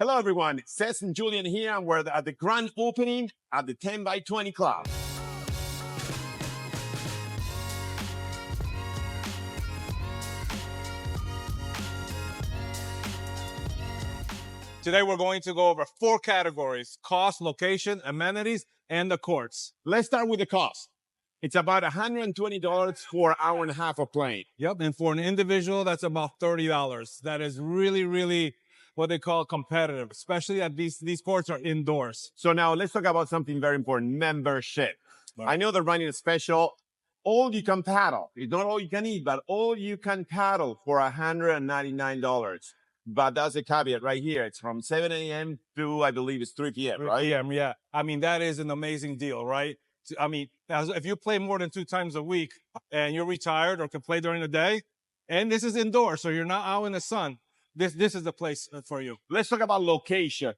Hello, everyone. It's Cesc and Julian here, and we're at the grand opening at the 10by20 Club. Today, we're going to go over 4 categories: cost, location, amenities, and the courts. Let's start with the cost. It's about $120 for an hour and a half of playing. Yep, and for an individual, that's about $30. That is really, really what they call competitive, especially that these courts are indoors. So now let's talk about something very important, membership. Right. I know they're running a special, all you can paddle. It's not all you can eat, but all you can paddle for $199. But that's a caveat right here. It's from 7 a.m. to, I believe it's 3 p.m., right? Yeah. I mean, that is an amazing deal, right? I mean, if you play more than 2 times a week and you're retired or can play during the day, and this is indoors, so you're not out in the sun, this is the place for you. Let's talk about location.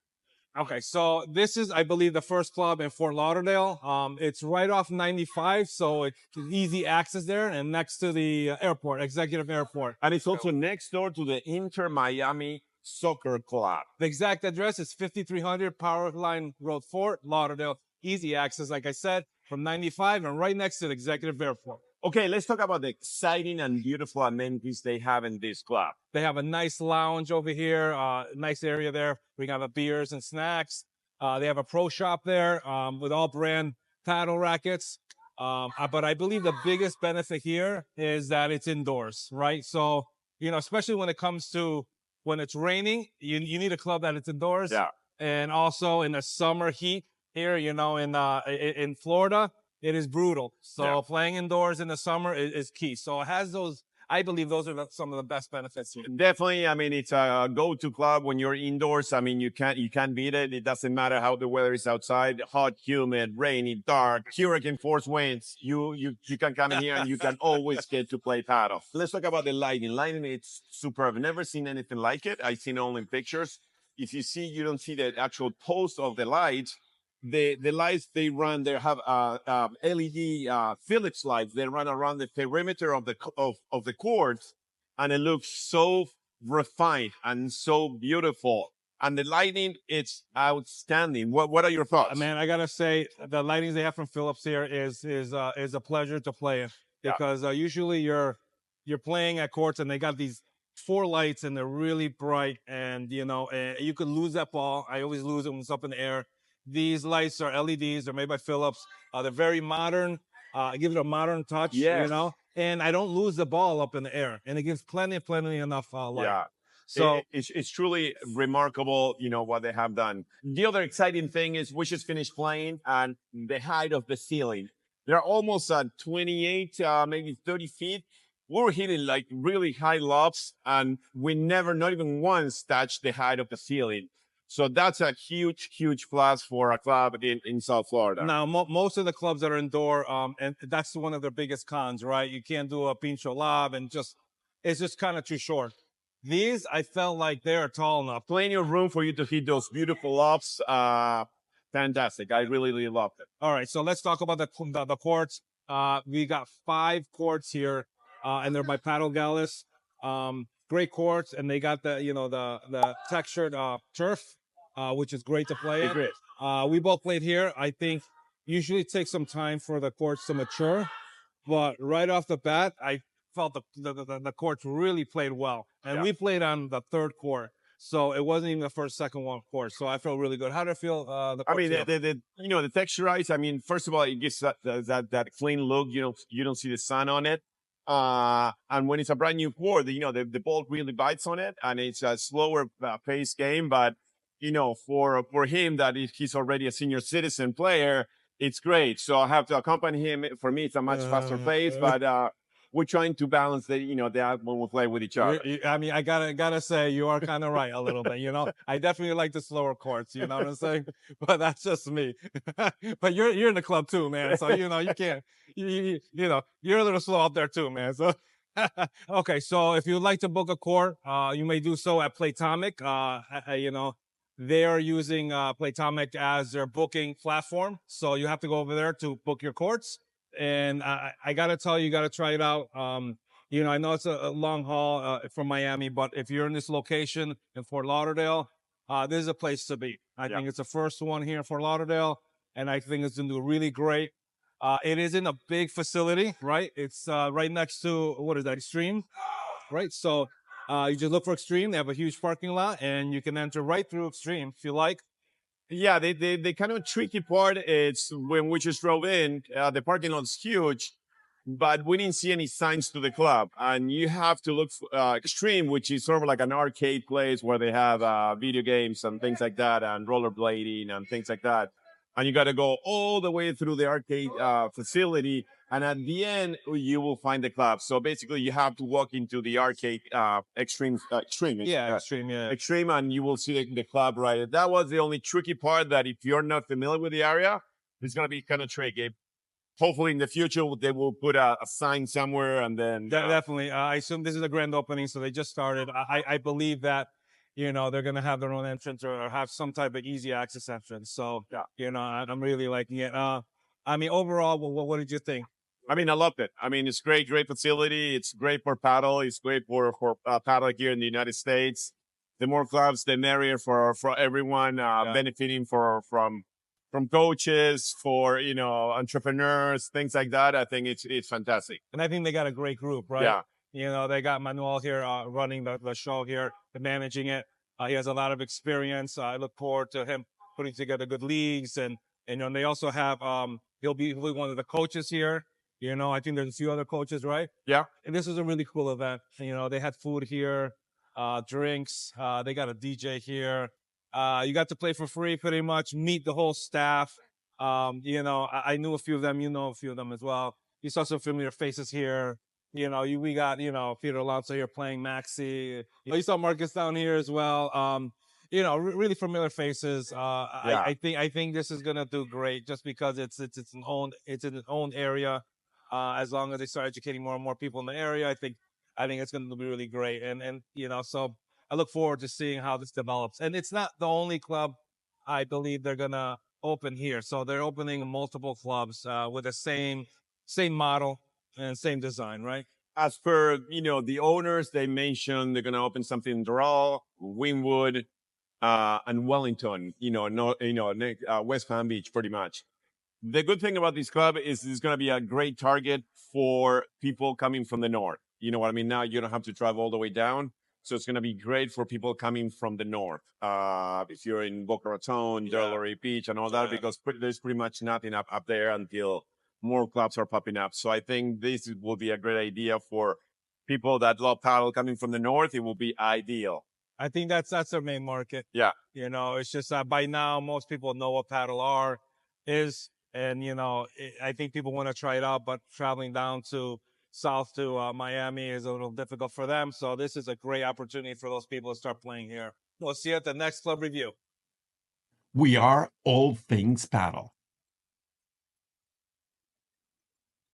Okay, so this is, I believe, the first club in Fort Lauderdale. It's right off 95, so it's easy access there and next to the airport, executive airport. And it's also next door to the Inter Miami Soccer Club. The exact address is 5300 Powerline Road, Fort Lauderdale. Easy access, like I said, from 95 and right next to the executive airport. Okay, let's talk about the exciting and beautiful amenities they have in this club. They have a nice lounge over here, nice area there. We have beers and snacks. They have a pro shop there with all brand paddle rackets. But I believe the biggest benefit here is that it's indoors, right? So, you know, especially when it comes to when it's raining, you need a club that it's indoors. Yeah. And also in the summer heat here, you know, in Florida, it is brutal. So playing indoors in the summer is key. So it has those, I believe those are some of the best benefits here. Definitely. I mean, it's a go-to club when you're indoors. I mean, you can't beat it. It doesn't matter how the weather is outside, hot, humid, rainy, dark, hurricane force winds. You can come in here and you can always get to play paddle. Let's talk about the lighting. Lighting, it's superb. Never seen anything like it. I've seen it only in pictures. If you see, you don't see the actual post of the lights. The lights they run, they have LED Philips lights. They run around the perimeter of the courts, and it looks so refined and so beautiful. And the lighting, it's outstanding. What are your thoughts? Man, I gotta say the lighting they have from Philips here is a pleasure to play in, because usually you're playing at courts and they got these 4 lights and they're really bright, and you know you could lose that ball. I always lose it when it's up in the air. These lights are LEDs. They're made by Philips. They're very modern. Give it a modern touch, you know. And I don't lose the ball up in the air. And it gives plenty enough light. Yeah. So it's truly remarkable, you know, what they have done. The other exciting thing is we just finished playing, and the height of the ceiling. They're almost at 28, maybe 30 feet. We're hitting like really high lofts, and we never, not even once, touched the height of the ceiling. So that's a huge plus for a club in South Florida. Now, most of the clubs that are indoor, and that's one of their biggest cons, right? You can't do a pincho lob, and it's just kind of too short. These, I felt like they are tall enough. Plenty of room for you to hit those beautiful lobs. Fantastic. I really loved it. All right, so let's talk about the courts. We got 5 courts here, and they're by Padel Galis. Great courts, and they got the textured turf, which is great to play in. We both played here. I think usually it takes some time for the courts to mature, but right off the bat, I felt the courts really played well. And we played on the 3rd court, so it wasn't even the first, second one court. So I felt really good. How did it feel? I mean, the texturized. I mean, first of all, it gives that clean look. You don't see the sun on it. And when it's a brand new court, the ball really bites on it, and it's a slower pace game. But, you know, for him, he's already a senior citizen player, it's great. So I have to accompany him. For me, it's a much faster pace, but, we're trying to balance that when we play with each other. I mean, I gotta say, you are kind of right a little bit, you know. I definitely like the slower courts, you know what I'm saying? But that's just me. But you're in the club too, man. So, you know, you can't, you know, you're a little slow out there too, man. So, okay. So if you'd like to book a court, you may do so at Playtomic. You know, they are using Playtomic as their booking platform. So you have to go over there to book your courts. And I got to tell you, you got to try it out. You know, I know it's a long haul from Miami, but if you're in this location in Fort Lauderdale, this is a place to be. I Yeah. think it's the first one here in Fort Lauderdale, and I think it's going to do really great. It is in a big facility, right? It's right next to, what is that, Extreme, right? So you just look for Extreme. They have a huge parking lot, and you can enter right through Extreme if you like. Yeah, the kind of tricky part is when we just drove in, the parking lot's huge, but we didn't see any signs to the club. And you have to look for Extreme, which is sort of like an arcade place where they have video games and things like that, and rollerblading and things like that. And you got to go all the way through the arcade facility. And at the end, you will find the club. So basically, you have to walk into the arcade Extreme, Yeah, Extreme, yeah. Extreme, and you will see the club right. That was the only tricky part, that if you're not familiar with the area, it's going to be kind of tricky. Hopefully in the future, they will put a sign somewhere, and then Definitely. I assume this is a grand opening, so they just started. I believe that, they're going to have their own entrance or have some type of easy access entrance. So, yeah. I'm really liking it. I mean, overall, what did you think? I mean, I loved it. I mean, it's great facility. It's great for paddle. It's great for paddle here in the United States. The more clubs, the merrier for everyone, benefiting from coaches, for entrepreneurs, things like that. I think it's fantastic. And I think they got a great group, right? Yeah. They got Manuel here running the show here, managing it. He has a lot of experience. I look forward to him putting together good leagues, and they also have he'll be one of the coaches here. I think there's a few other coaches, right? Yeah. And this is a really cool event. They had food here, drinks. They got a DJ here. You got to play for free, pretty much. Meet the whole staff. I knew a few of them. You know a few of them as well. You saw some familiar faces here. We got Peter Alonso here playing Maxi. You saw Marcus down here as well. Really familiar faces. I think this is gonna do great, just because it's in its own area. As long as they start educating more and more people in the area, I think it's going to be really great. And so I look forward to seeing how this develops. And it's not the only club I believe they're going to open here. So they're opening multiple clubs with the same model and same design, right? As per the owners, they mentioned they're going to open something in Doral, Wynwood, and Wellington. West Palm Beach, pretty much. The good thing about this club is it's going to be a great target for people coming from the north. You know what I mean? Now you don't have to travel all the way down. So it's going to be great for people coming from the north. If you're in Boca Raton, Delray Beach, and all that, because there's pretty much nothing up there until more clubs are popping up. So I think this will be a great idea for people that love paddle coming from the north. It will be ideal. I think that's our main market. Yeah. It's just that by now most people know what paddle is. And, I think people want to try it out, but traveling down to south to Miami is a little difficult for them. So this is a great opportunity for those people to start playing here. We'll see you at the next club review. We are All Things Paddle.